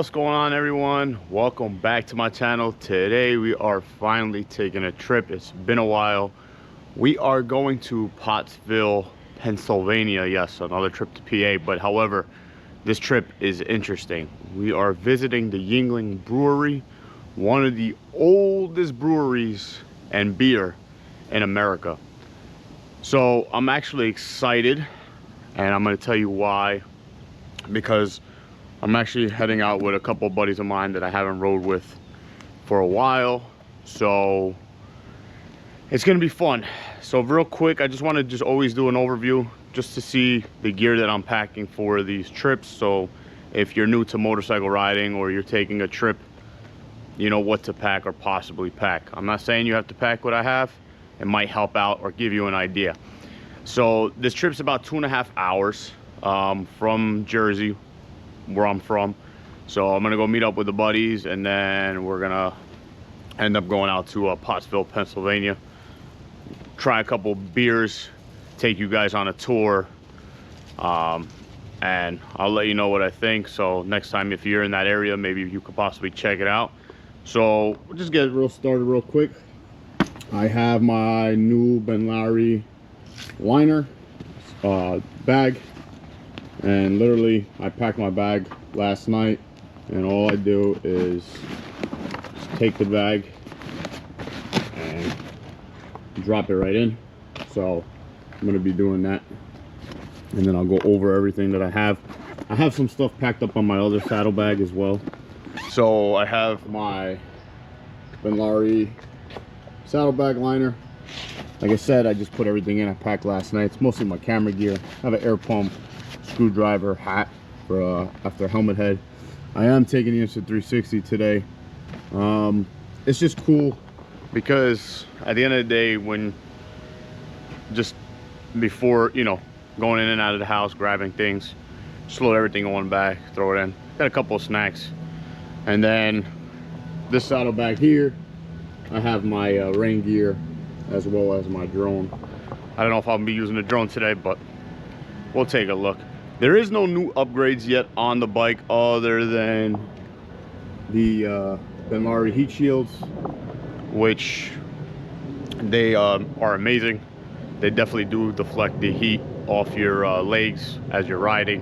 What's going on, everyone? Welcome back to my channel. Today we are finally taking a trip. It's been a while. We are going to Pottsville, Pennsylvania. Yes, another trip to PA, but however, this trip is interesting. We are visiting the Yuengling Brewery, one of the oldest breweries and beer in America. So I'm actually excited, and I'm going to tell you why. Because I'm actually heading out with a couple of buddies of mine that I haven't rode with for a while, so it's gonna be fun. So real quick, I just want to always do an overview just to see the gear that I'm packing for these trips. So if you're new to motorcycle riding or you're taking a trip, you know what to pack or possibly pack. I'm not saying you have to pack what I have. It might help out or give you an idea. So this trip's about 2.5 hours from Jersey, where I'm from. So I'm gonna go meet up with the buddies, and then we're gonna end up going out to Pottsville, Pennsylvania, try a couple beers, take you guys on a tour, and I'll let you know what I think. So next time, if you're in that area, maybe you could possibly check it out. So we'll just get it started real quick. I have my new Ben Lowry liner bag. And literally, I packed my bag last night, and all I do is just take the bag and drop it right in. So I'm gonna be doing that, and then I'll go over everything that I have. I have some stuff packed up on my other saddlebag as well. So I have my Ben Lowry saddlebag liner. Like I said, I just put everything in. I packed last night. It's mostly my camera gear. I have an air pump, screwdriver, hat for after helmet head. I am taking the Insta360 today. It's just cool because at the end of the day, when just before, you know, going in and out of the house, grabbing things, just load everything in one bag, throw it in. Got a couple of snacks, and then this saddlebag here, I have my rain gear as well as my drone. I don't know if I'll be using the drone today, but we'll take a look. There is no new upgrades yet on the bike other than the Ben Lowry heat shields, which they are amazing. They definitely do deflect the heat off your legs as you're riding.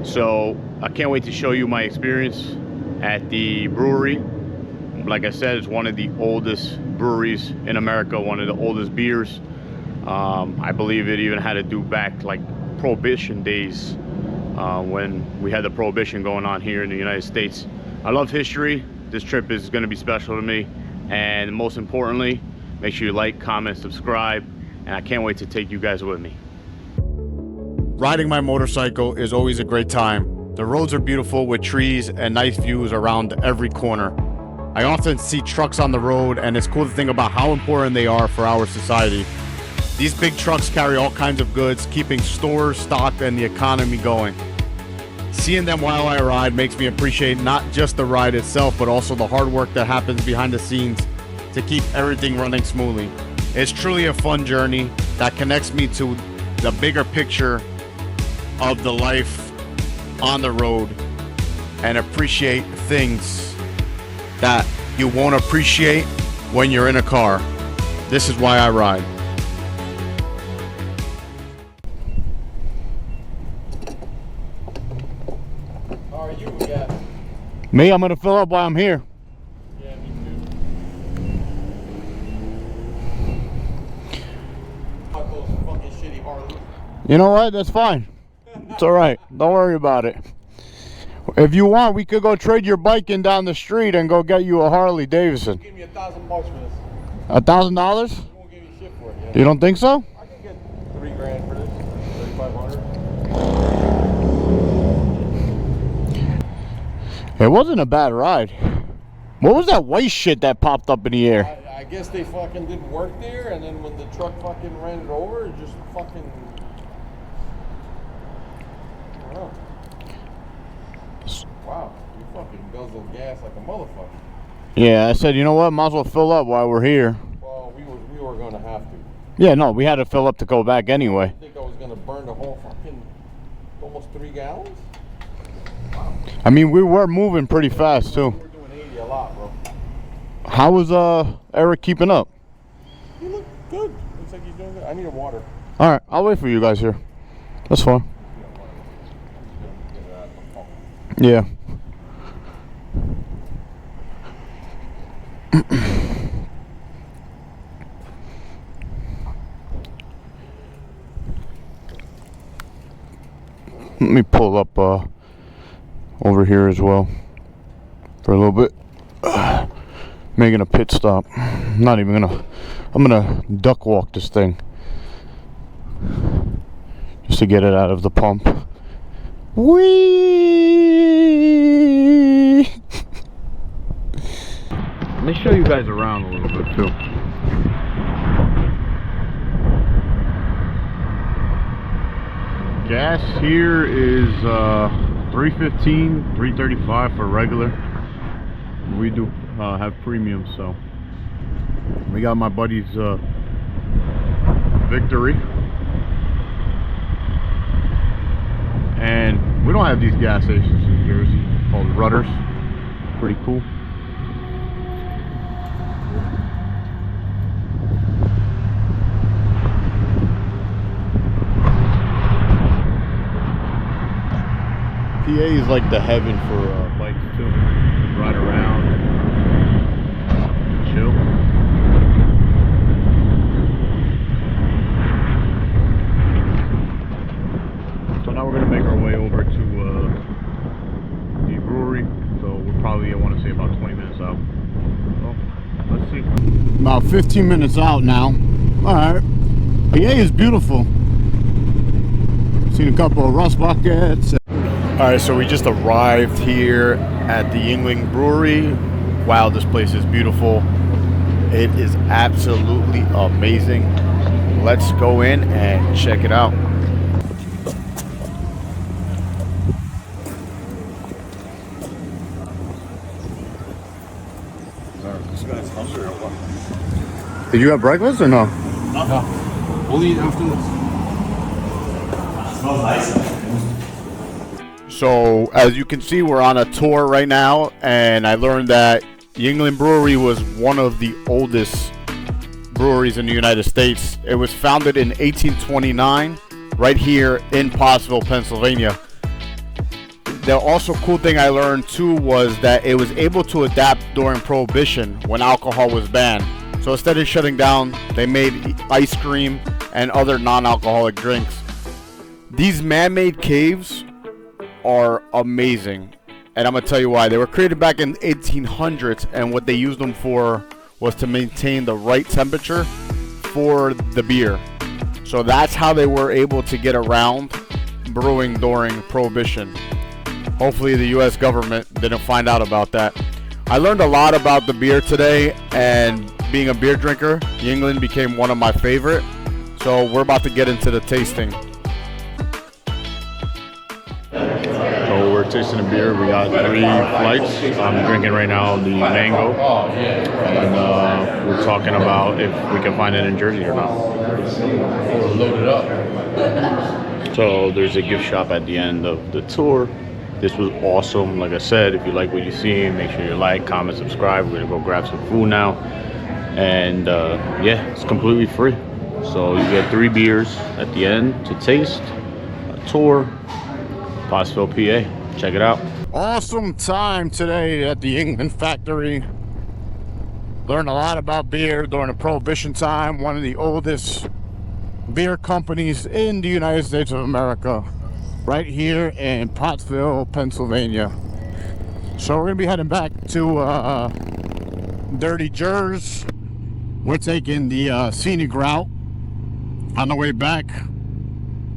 So I can't wait to show you my experience at the brewery. Like I said, it's one of the oldest breweries in America, one of the oldest beers. I believe it even had to do back like Prohibition days, when we had the Prohibition going on here in the United States. I love history. This trip is going to be special to me, and most importantly, make sure you like, comment, subscribe, and I can't wait to take you guys with me. Riding my motorcycle is always a great time. The roads are beautiful with trees and nice views around every corner. I often see trucks on the road, and it's cool to think about how important they are for our society. These big trucks carry all kinds of goods, keeping stores stocked and the economy going. Seeing them while I ride makes me appreciate not just the ride itself, but also the hard work that happens behind the scenes to keep everything running smoothly. It's truly a fun journey that connects me to the bigger picture of the life on the road, and appreciate things that you won't appreciate when you're in a car. This is why I ride. Me, I'm gonna fill up while I'm here. Yeah, me too. Those fucking shitty Harleys. You know what? That's fine. It's all right. Don't worry about it. If you want, we could go trade your bike in down the street and go get you a Harley Davidson. Give me $1,000 for this. $1,000? You won't give me shit for it, yeah? You don't think so? I can get $3 grand for this. 3,500. It wasn't a bad ride. What was that white shit that popped up in the air? I guess they fucking didn't work there, and then when the truck fucking ran it over, it just fucking... I don't know. Wow, you fucking guzzle gas like a motherfucker. Yeah, I said, you know what? Might as well fill up while we're here. Well, we were going to have to. Yeah, no, we had to fill up to go back anyway. I think I was going to burn the whole fucking almost 3 gallons. Wow. I mean, we were moving pretty fast too. We're doing 80 a lot, bro. How was Eric keeping up? He looked good. Looks like he's doing good. I need a water. All right, I'll wait for you guys here. That's fine. Yeah. Let me pull up over here as well for a little bit. Making a pit stop. I'm gonna duck walk this thing just to get it out of the pump. Whee! Let me show you guys around a little bit too. Gas here is $3.15, $3.35 for regular. We do have premium, so we got my buddy's Victory, and we don't have these gas stations in Jersey called Rudders. Pretty cool. PA is like the heaven for bikes too. Ride around, chill. So now we're gonna make our way over to the brewery. So we're probably, I want to say, about 20 minutes out. So let's see. About 15 minutes out now. All right. PA is beautiful. Seen a couple of rust buckets. Alright, so we just arrived here at the Yuengling Brewery. Wow, this place is beautiful. It is absolutely amazing. Let's go in and check it out. This guy's hungry or what? Did you have breakfast or no? No. We'll eat after this. It smells nice. So as you can see, we're on a tour right now, and I learned that Yuengling Brewery was one of the oldest breweries in the United States. It was founded in 1829 right here in Pottsville, Pennsylvania. The also cool thing I learned too was that it was able to adapt during Prohibition when alcohol was banned. So instead of shutting down, they made ice cream and other non-alcoholic drinks. These man-made caves are amazing, and I'm gonna tell you why. They were created back in 1800s, and what they used them for was to maintain the right temperature for the beer. So that's how they were able to get around brewing during Prohibition. Hopefully the US government didn't find out about that. I learned a lot about the beer today, and being a beer drinker, Yuengling became one of my favorite. So we're about to get into the tasting. So we're tasting a beer. We got 3 flights. I'm drinking right now the mango, and we're talking about if we can find it in Jersey or not. Load it up. So there's a gift shop at the end of the tour. This was awesome. Like I said, if you like what you see, make sure you like, comment, subscribe. We're gonna go grab some food now, and yeah, it's completely free. So you get 3 beers at the end to taste. A tour. Pottsville, PA. Check it out. Awesome time today at the Yuengling factory. Learned a lot about beer during the Prohibition time. One of the oldest beer companies in the United States of America. Right here in Pottsville, Pennsylvania. So we're gonna be heading back to Dirty Jersey. We're taking the scenic route on the way back.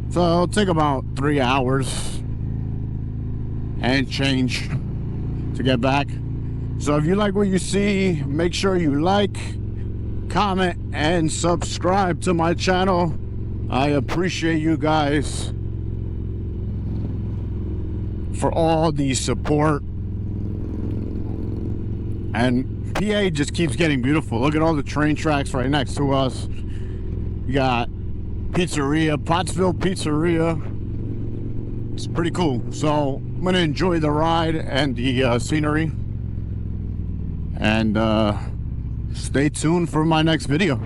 So it'll take about 3 hours and change to get back. So if you like what you see, make sure you like, comment, and subscribe to my channel. I appreciate you guys for all the support. And PA just keeps getting beautiful. Look at all the train tracks right next to us. You got pizzeria, Pottsville Pizzeria. It's pretty cool. So gonna enjoy the ride and the scenery, and stay tuned for my next video.